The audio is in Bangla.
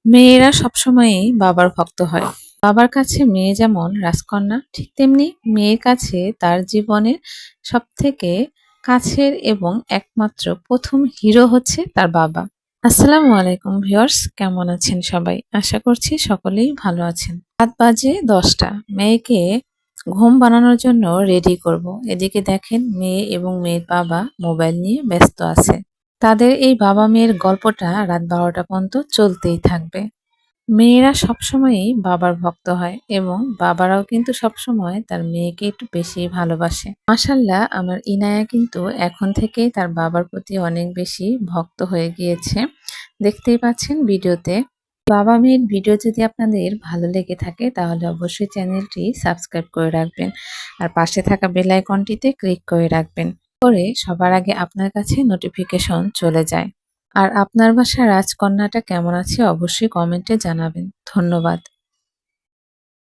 মেয়েরা সবসময়ই বাবার ভক্ত হয়। বাবার কাছে মেয়ে যেমন রাজকন্যা, ঠিক তেমনি মেয়ের কাছে তার জীবনের সবথেকে কাছের এবং একমাত্র প্রথম হিরো হচ্ছে তার বাবা। আসসালামু আলাইকুম ভিউয়ার্স, কেমন আছেন সবাই? আশা করছি সকলেই ভালো আছেন। রাত বাজে 10টা। মেয়েকে ঘুম বানানোর জন্য রেডি করব। এদিকে দেখেন মেয়ে এবং মেয়ের বাবা মোবাইল নিয়ে ব্যস্ত আছে। তাদের এই বাবা মেয়ের গল্পটা রাত 12টা পর্যন্ত চলতেই থাকবে। মেয়েরা সবসময়ই বাবার ভক্ত হয় এবং বাবারাও কিন্তু সবসময় তার মেয়েকে একটু বেশি ভালোবাসে। মাশাল্লাহ, আমার ইনায়া কিন্তু এখন থেকেই তার বাবার প্রতি অনেক বেশি ভক্ত হয়ে গিয়েছে। দেখতেই পাচ্ছেন ভিডিওতে। বাবা মেয়ের ভিডিও যদি আপনাদের ভালো লেগে থাকে তাহলে অবশ্যই চ্যানেলটি সাবস্ক্রাইব করে রাখবেন আর পাশে থাকা বেল আইকনটিতে ক্লিক করে রাখবেন, করে সবার আগে আপনার কাছে নোটিফিকেশন চলে যায়। আর আপনার বাসার রাজকন্যাটা কেমন আছে অবশ্যই কমেন্টে জানাবেন। ধন্যবাদ।